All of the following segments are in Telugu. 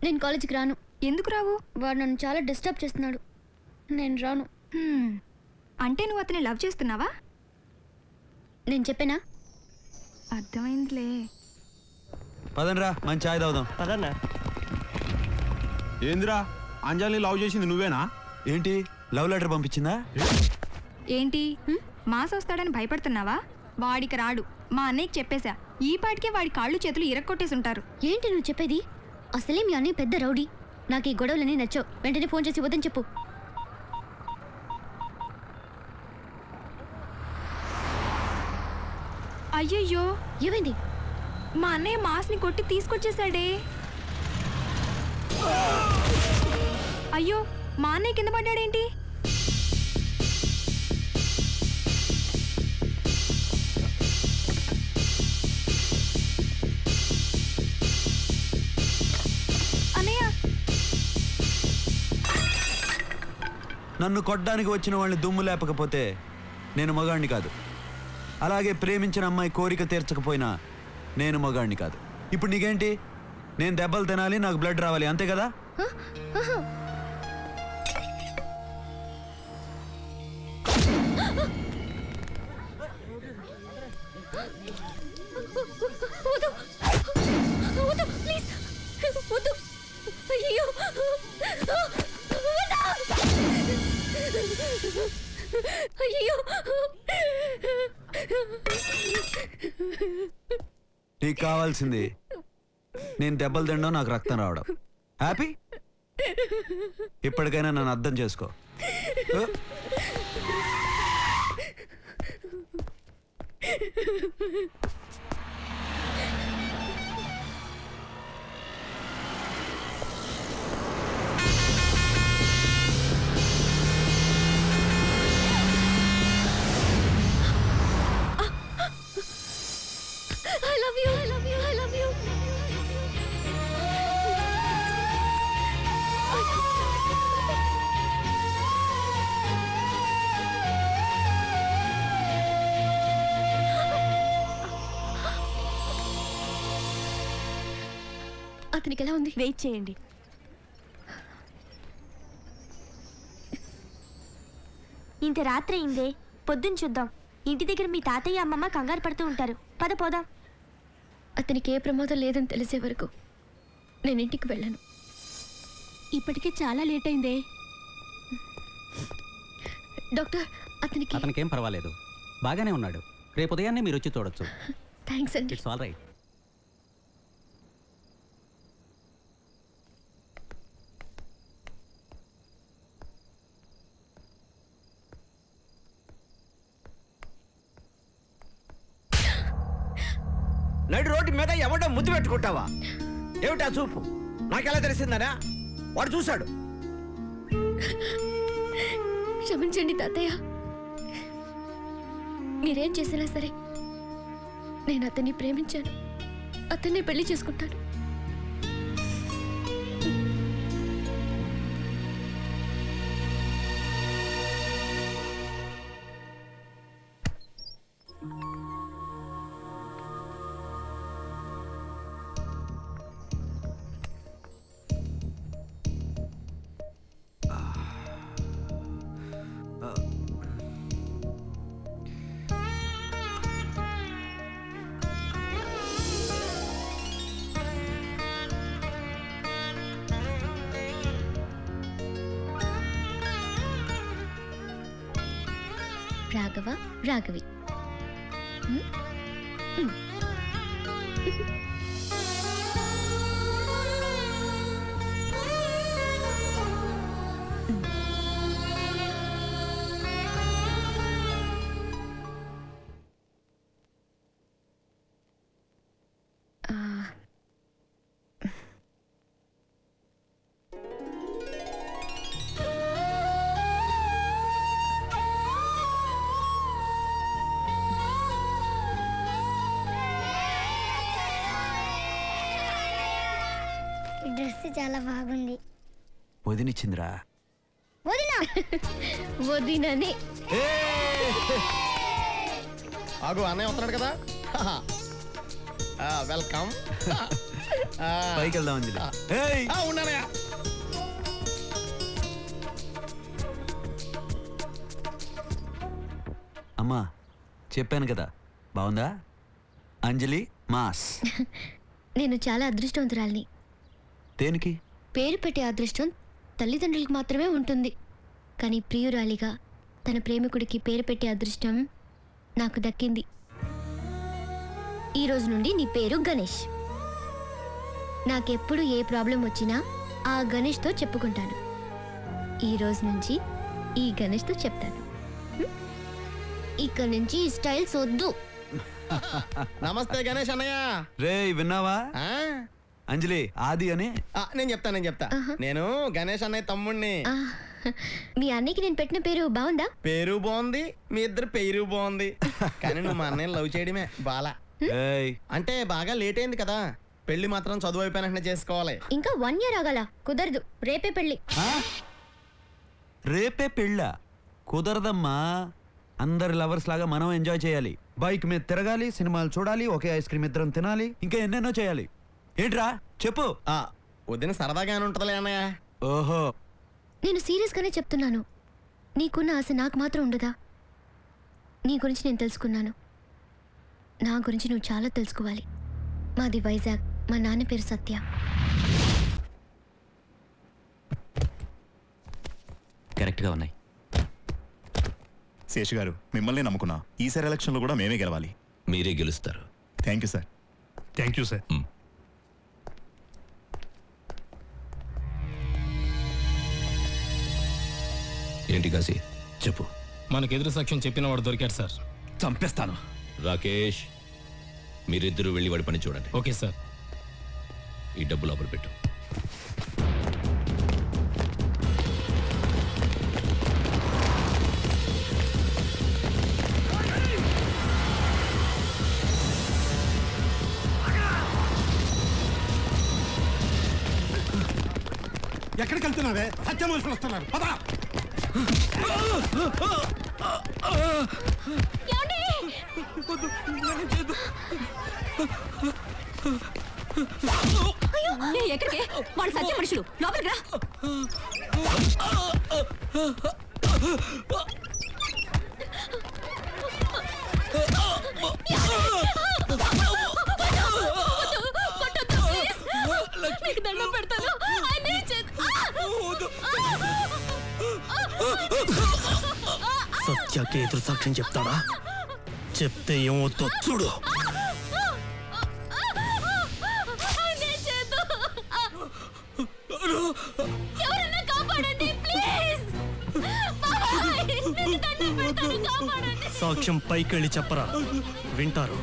నేను కాలేజీకి రాను. ఎందుకు రావు? వాడు నన్ను చాలా డిస్టర్బ్ చేస్తున్నాడు. నేను రాను. అంటే నువ్వు అతన్ని లవ్ చేస్తున్నావా? నేను చెప్పానా? అర్థమైందిలే. పదండ్రా, మంచి ఛాయ్ తాగుదాం. పదన్నా. ఏందిరా అంజలిని లవ్ చేసింది నువ్వేనా? ఏంటి లవ్ లెటర్ పంపించిందా? ఏంటి మాస్ వస్తాడని భయపడుతున్నావా? వాడికి రాడు. మా అన్నయ్యకి చెప్పేశా. ఈ పాటికే వాడి కాళ్ళు చేతులు ఇరక్కొట్టేసి ఉంటారు. ఏంటి నువ్వు చెప్పేది? అసలే మీ అన్నయ్య పెద్ద రౌడీ. నాకు ఈ గొడవలన్నీ నచ్చవు. వెంటనే ఫోన్ చేసి వద్దని చెప్పు. అయ్యయ్యో, ఏమైంది? మా అన్నయ్య మాస్ని కొట్టి తీసుకొచ్చేసాడే. అయ్యో, మా అన్నయ్య కింద పడ్డాడేంటి? అన్నయ్య, నన్ను కొట్టడానికి వచ్చిన వాళ్ళని దుమ్ము లేపకపోతే నేను మగాణ్ణి కాదు. అలాగే ప్రేమించిన అమ్మాయి కోరిక తీర్చకపోయినా నేను మగాణ్ణి కాదు. ఇప్పుడు నీకేంటి? నేను దెబ్బలు తినాలి, నాకు బ్లడ్ రావాలి, అంతే కదా? నీకు కావాల్సింది నేను దెబ్బలు తినడం, నాకు రక్తం రావడం. హ్యాపీ? ఇప్పటికైనా నన్ను అర్థం చేసుకో. అతనికి ఎలా ఉంది? వెయిట్ చేయండి. ఇంత రాత్రి అయిందే, పొద్దున్న చూద్దాం. ఇంటి దగ్గర మీ తాతయ్య అమ్మమ్మ కంగారు పడుతూ ఉంటారు. పద పోదాం. అతనికి ఏ ప్రమాదం లేదని తెలిసే వరకు నేను ఇంటికి వెళ్ళాను. ఇప్పటికే చాలా లేట్ అయిందే. డాక్టర్, అతనికేం పర్వాలేదు, బాగానే ఉన్నాడు. రేపు ఉదయాన్నే మీరు వచ్చి చూడొచ్చు. థ్యాంక్స్ అండి. It's all right. నడు రోడ్డు మీద ఎవడో ముద్దు పెట్టుకుంటావా? ఏమిటా చూపు? నాకెలా తెలిసిందనా? వాడు చూశాడు. క్షమించండి తాతయ్య. మీరేం చేసినా సరే నేను అతన్ని ప్రేమించాను. అతన్ని పెళ్లి చేసుకుంటాను. రాఘవ, రాఘవి. డ్రెస్ చాలా బాగుంది. వదినిచ్చిందిరా. వదినా వదినని. ఆగు, అన్నయ్య వస్తున్నాడు కదా. వెల్కమ్. పైకి వెళ్దాం అంజలి. ఏయ్! ఉన్నానయ్యా. అమ్మా చెప్పాను కదా, బాగుందా? అంజలి మాస్. నేను చాలా అదృష్టవంతురాల్ని. దేనికి? పేరు పెట్టే అదృష్టం తల్లిదండ్రులకు మాత్రమే ఉంటుంది. కానీ ప్రియురాలిగా తన ప్రేమికుడికి పేరు పెట్టే అదృష్టం నాకు దక్కింది. ఈ రోజు నుండి నీ పేరు గణేష్. నాకెప్పుడు ఏ ప్రాబ్లం వచ్చినా ఆ గణేష్తో చెప్పుకుంటాను. ఈ రోజు నుంచి ఈ గణేష్తో చెప్తాను. ఇక్కడ నుంచి ఈ స్టైల్స్ వద్దు. నమస్తే గణేష్ అన్నయ్య. రే విన్నావా? అంజలి ఆది అని. నేను చెప్తా. నేను గణేష్ అన్నయ్య తమ్ముణ్ణి. మీ అన్నయ్యకి నేను పెట్టిన పేరు బాగుందా? పేరు బాగుంది, మీ ఇద్దరు పేరు బాగుంది. కానీ నువ్వు మా అన్నయ్య లవ్ చేయడమే బాలా. అంటే బాగా లేట్ అయింది కదా, పెళ్లి మాత్రం చదువు అయిపోయిన చేసుకోవాలి. ఇంకా 1 year ఆగాల? కుదరదు, రేపే పెళ్లి. రేపే పెళ్ళా? కుదరదమ్మా. అందరి లవర్స్ లాగా మనం ఎంజాయ్ చేయాలి. బైక్ మీద తిరగాలి, సినిమాలు చూడాలి, ఒకే ఐస్ క్రీమ్ ఇద్దరం తినాలి, ఇంకా ఎన్నెన్నో చేయాలి. ఏంట్రా చెప్పు. వద్దని సరదాగానే ఉంటదిలే అన్నయ్య. ఓహో, నేను సీరియస్గానే చెప్తున్నాను. నీకున్న ఆశ నాకు మాత్రం ఉండదా? నీ గురించి నేను తెలుసుకున్నాను. నా గురించి నువ్వు చాలా తెలుసుకోవాలి. మాది వైజాగ్, మా నాన్న పేరు సత్య. కరెక్ట్గా ఉన్నాయి. శేషు గారు, మిమ్మల్ని నమ్ముకున్నా. ఈసారి ఎలక్షన్లో కూడా మేమే గెలవాలి. మీరే గెలుస్తారు. Thank you sir. Thank you sir. ఏంటి కాశీ చెప్పు. మనకెదురు సాక్ష్యం చెప్పిన వాడు దొరికాడు సార్. చంపేస్తాను. రాకేష్, మీరిద్దరూ వెళ్ళి వాడి పని చూడండి. Okay sir. ఈ డబ్బు లోపల పెట్టు. ఎక్కడికి వెళ్తున్నావే? సత్య మనుషులు వస్తున్నారు, పదా. ఎక్కడికి? వాడు సత్య మనుషులు, లోపలికి రా. సత్యకి ఎదురు సాక్ష్యం చెప్తాడా? చెప్తే ఏమవుతో చూడు. సాక్ష్యం పైకెళ్ళి చెప్పరా, వింటారు.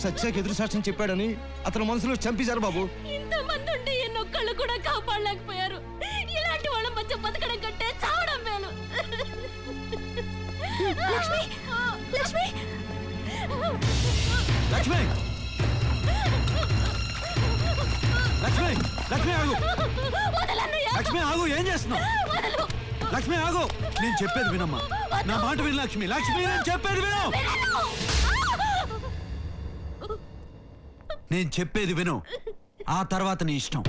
సత్యకి ఎదురు సాక్ష్యం చెప్పాడని అతను మనసులో చంపేశారు బాబు. ఇంతమంది ఉండి ఎన్నొక్కళ్ళు కూడా కాపాడలేకపోయారు. ఇలాంటి వాళ్ళ మధ్య బతకడం కంటే చావడం మేలు. లక్ష్మి, లక్ష్మి, లక్ష్మి, లక్ష్మి, లక్ష్మి ఆగు. లక్ష్మి ఆగు, ఏం చేస్తున్నావు? లక్ష్మి ఆగు, నేను చెప్పేది వినమ్మా. నా మాట విను లక్ష్మి. లక్ష్మి, నేను చెప్పేది విను. నేను చెప్పేది విను, ఆ తర్వాత నీ ఇష్టం.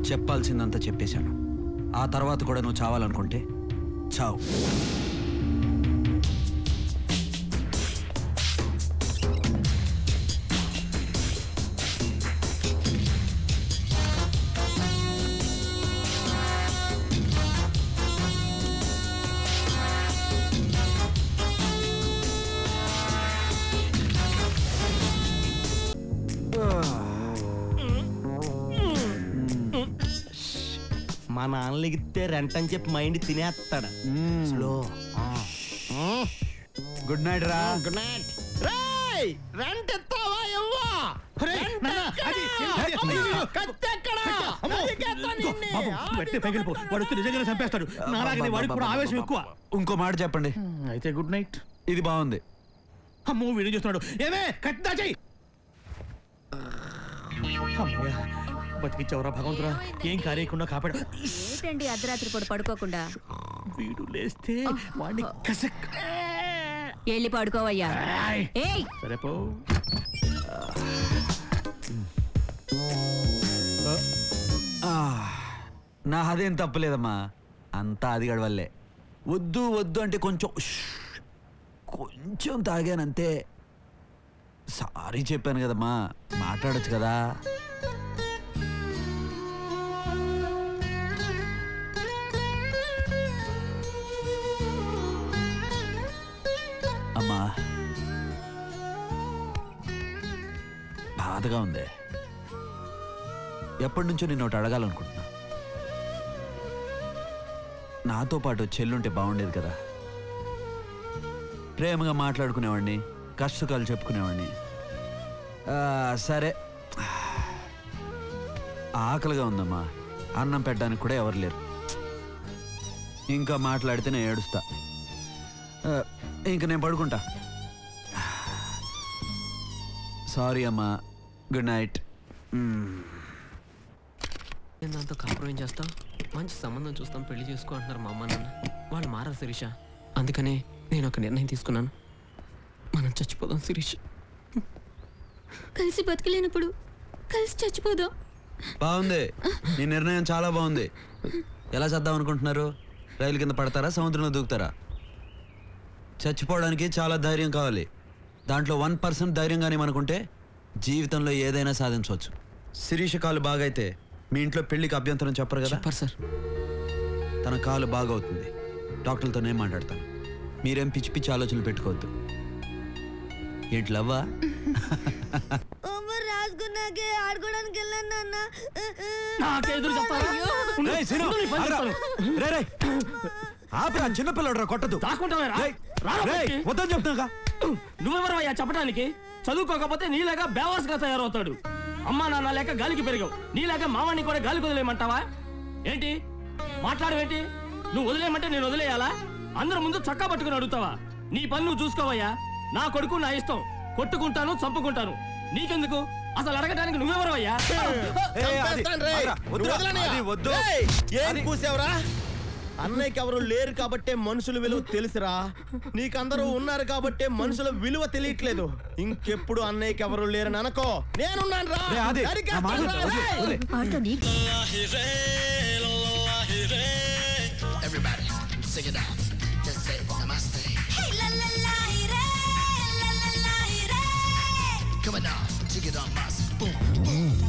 చెప్పాల్సిందంతా చెప్పేశాను. ఆ తర్వాత కూడా నువ్వు చావాలనుకుంటే చావు. మా నాన్న లెగితే రెంట్ అని చెప్పి మైండ్ తినేస్తాడు. స్లో. గుడ్ నైట్ రా. Good night. రేయ్ రెంట్ ఎత్తావా ఎవ్వా? వాడు నిజంగానే చంపేస్తాడు. నాలాగే వాడికి కూడా ఆవేశం ఎక్కువ. ఇంకో మాట చెప్పండి. అయితే గుడ్ నైట్. ఇది బాగుంది. అమ్మో వీడియో చూస్తున్నాడు. ఏమే కట్టిదా చెయ్యి. బతికిచ్చావురా భగవంతురా. ఏం కార్యకుండా కాపాడు. ఏంటండి అర్ధరాత్రి కూడా పడుకోకుండా? వీడు లేస్తే వాడిని కసక్. వెళ్ళి పడుకోవయ్యా. సరే పో. నాదేం తప్పలేదమ్మా, అంతా అది గడవల్లే. వద్దు వద్దు అంటే కొంచెం తాగానంతే. సారీ చెప్పాను కదమ్మా, మాట్లాడొచ్చు కదా. అమ్మా బాధగా ఉంది. ఎప్పటి నుంచో నిన్ను ఒకటి అడగాలనుకుంటున్నా. నాతో పాటు చెల్లుంటే బాగుండేది కదా. ప్రేమగా మాట్లాడుకునేవాడిని, కష్టసుఖాలు చెప్పుకునేవాడిని. సరే ఆకలిగా ఉందమ్మా, అన్నం పెట్టడానికి కూడా ఎవరు లేరు. ఇంకా మాట్లాడితే నేను ఏడుస్తా. ఇంక నేను పడుకుంటా. సారీ అమ్మా, గుడ్ నైట్. నేను దాంతో కాపురం ఏం చేస్తావు? మంచి సంబంధం చూస్తాం, పెళ్లి చేసుకో అంటున్నారు మా అమ్మ నాన్న. వాళ్ళు మారారు శిరీష. అందుకనే నేను ఒక నిర్ణయం తీసుకున్నాను. మనం చచ్చిపోదాం శిరీష. కలిసి బతకలేనప్పుడు కలిసి చచ్చిపోదాం. బాగుంది, నీ నిర్ణయం చాలా బాగుంది. ఎలా చేద్దాం అనుకుంటున్నారు? రైలు కింద పడతారా, సముద్రంలో దూకుతారా? చచ్చిపోవడానికి చాలా ధైర్యం కావాలి. దాంట్లో 1% ధైర్యంగానే అనుకుంటే జీవితంలో ఏదైనా సాధించవచ్చు. శిరీష కాలు బాగైతే మీ ఇంట్లో పెళ్లికి అభ్యంతరం చెప్పరు కదా? చెప్పరు సార్. తన కాలు బాగవుతుంది, డాక్టర్లతో నేను మాట్లాడతాను. మీరేం పిచ్చి పిచ్చి ఆలోచనలు పెట్టుకోవద్దు. ఏంటి లవ్వా? రాసుకున్నాకే ఆడుకోవడానికి వెళ్ళాను నాన్న. చిన్నపిల్లడు కొట్టదు. వద్దని చెప్తాగా. నువ్వెవరయ్యా చెప్పడానికి? చదువుకోకపోతే నీలాగా బేవాస్గా తయారవుతాడు. అమ్మా నాన్న లేక గాలికి పెరిగావు, నీలాగా మావాణ్ణి కూడా గాలికి వదిలేయమంటావా ఏంటి? మాట్లాడవేంటి? నువ్వు వదిలేయమంటే నేను వదిలేయాలా? అందరూ ముందు చక్కా పట్టుకుని అడుగుతావా? నీ పని నువ్వు చూసుకోవయ్యా. నా కొడుకు నా ఇష్టం, కొట్టుకుంటాను చంపుకుంటాను. నీకెందుకు? అసలు అడగడానికి నువ్వెవరవయ్యా? ఏం కూసావురా? అన్నయ్యకి ఎవరు లేరు కాబట్టే మనుషుల విలువ తెలుసురా. నీకందరూ ఉన్నారు కాబట్టే మనుషుల విలువ తెలియట్లేదు. ఇంకెప్పుడు అన్నయ్యకి ఎవరు లేరని అనుకో, నేనున్నాను రా. Come on now, take it on, mass. Boom, boom.